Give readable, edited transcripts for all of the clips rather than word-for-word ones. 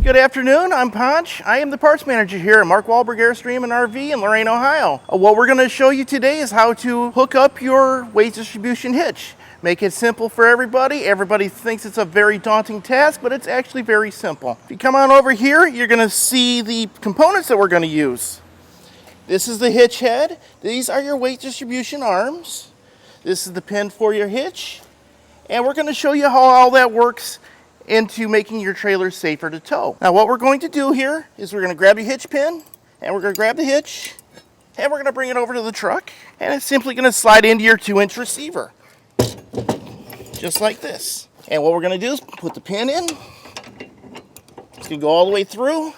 Good afternoon, I'm Ponch. I am the parts manager here at Mark Wahlberg Airstream and RV in Lorain, Ohio. What we're going to show you today is how to hook up your weight distribution hitch. Make it simple for everybody. Everybody thinks it's a very daunting task, but it's actually very simple. If you come on over here, you're going to see the components that we're going to use. This is the hitch head. These are your weight distribution arms. This is the pin for your hitch. And we're going to show you how all that works into making your trailer safer to tow. Now what we're going to do here is we're going to grab your hitch pin, and we're going to grab the hitch, and we're going to bring it over to the truck, and it's simply going to slide into your 2-inch receiver. Just like this. And what we're going to do is put the pin in. It's going to go all the way through,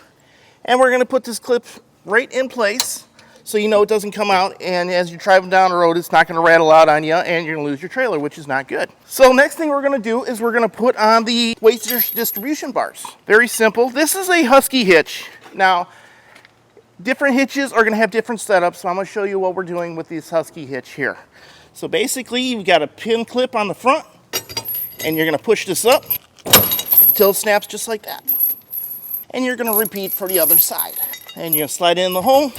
and we're going to put this clip right in place so you know it doesn't come out, and as you're driving down the road it's not going to rattle out on you and you're going to lose your trailer, which is not good. So next thing we're going to do is we're going to put on the weight distribution bars. Very simple. This is a Husky hitch. Now different hitches are going to have different setups, so I'm going to show you what we're doing with this Husky hitch here. So basically you've got a pin clip on the front, and you're going to push this up until it snaps just like that. And you're going to repeat for the other side. And you're going to slide it in the hole,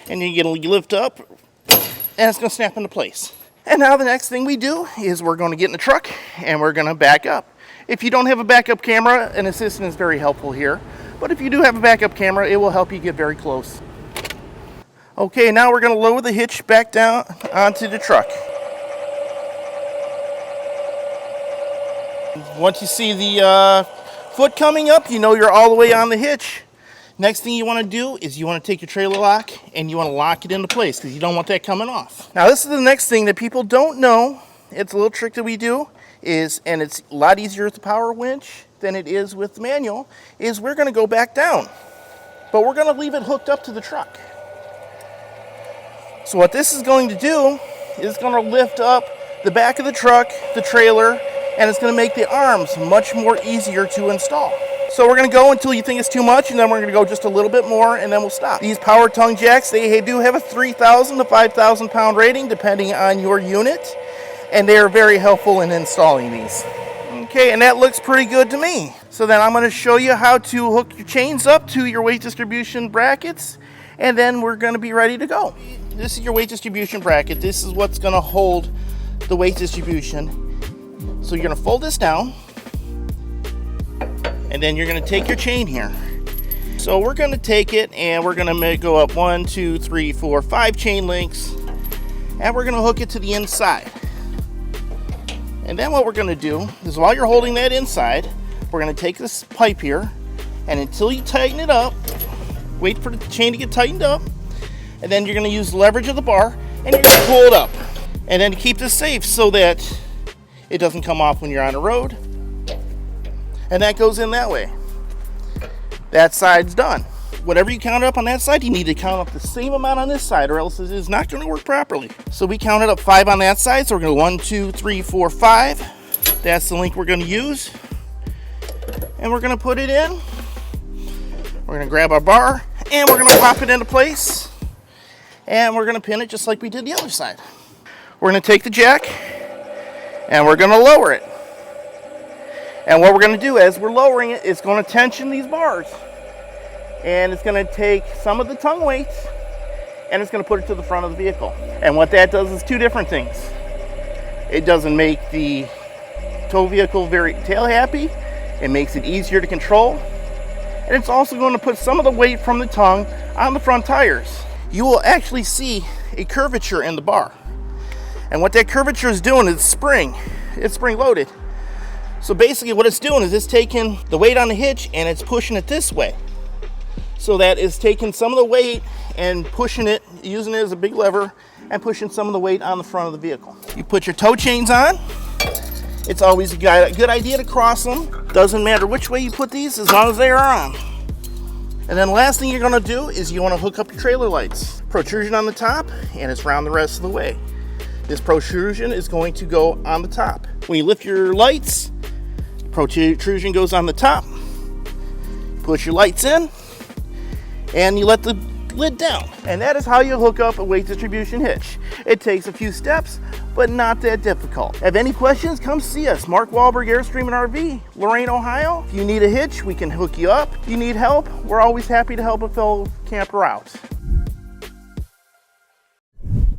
and you're going to lift up, and it's going to snap into place. And now the next thing we do is we're going to get in the truck, and we're going to back up. If you don't have a backup camera, an assistant is very helpful here. But if you do have a backup camera, it will help you get very close. Okay, now we're going to lower the hitch back down onto the truck. Once you see the foot coming up, you know you're all the way on the hitch. Next thing you want to do is you want to take your trailer lock and you want to lock it into place because you don't want that coming off. Now this is the next thing that people don't know. It's a little trick that we do and it's a lot easier with the power winch than it is with the manual, is we're going to go back down. But we're going to leave it hooked up to the truck. So what this is going to do is going to lift up the back of the truck, the trailer, and it's going to make the arms much more easier to install. So we're going to go until you think it's too much, and then we're going to go just a little bit more, and then we'll stop. These power tongue jacks, they do have a 3,000 to 5,000 pound rating depending on your unit, and they are very helpful in installing these. Okay, and that looks pretty good to me. So then I'm going to show you how to hook your chains up to your weight distribution brackets, and then we're going to be ready to go. This is your weight distribution bracket. This is what's going to hold the weight distribution. So you're going to fold this down, and then you're going to take your chain here. So we're going to take it and we're going to go up 1, 2, 3, 4, 5 chain links, and we're going to hook it to the inside. And then what we're going to do is, while you're holding that inside, we're going to take this pipe here, and until you tighten it up, wait for the chain to get tightened up, and then you're going to use the leverage of the bar and you're going to pull it up. And then to keep this safe so that it doesn't come off when you're on the road. And that goes in that way. That side's done. Whatever you count up on that side, you need to count up the same amount on this side, or else it is not going to work properly. So we counted up 5 on that side, so we're going to 1, 2, 3, 4, 5. That's the link we're going to use. And we're going to put it in. We're going to grab our bar, and we're going to pop it into place. And we're going to pin it just like we did the other side. We're going to take the jack, and we're going to lower it. And what we're going to do as we're lowering it is going to tension these bars. And it's going to take some of the tongue weights, and it's going to put it to the front of the vehicle. And what that does is 2 different things. It doesn't make the tow vehicle very tail happy. It makes it easier to control. And it's also going to put some of the weight from the tongue on the front tires. You will actually see a curvature in the bar. And what that curvature is doing is spring. It's spring loaded. So basically what it's doing is it's taking the weight on the hitch and it's pushing it this way. So that is taking some of the weight and pushing it, using it as a big lever, and pushing some of the weight on the front of the vehicle. You put your tow chains on. It's always a good idea to cross them. Doesn't matter which way you put these as long as they are on. And then the last thing you're going to do is you want to hook up your trailer lights. Protrusion on the top, and it's round the rest of the way. This protrusion is going to go on the top. When you lift your lights, protrusion goes on the top. Push your lights in, and you let the lid down. And that is how you hook up a weight distribution hitch. It takes a few steps, but not that difficult. Have any questions, come see us. Mark Wahlberg, Airstream and RV, Lorain, Ohio. If you need a hitch, we can hook you up. If you need help, we're always happy to help a fellow camper out.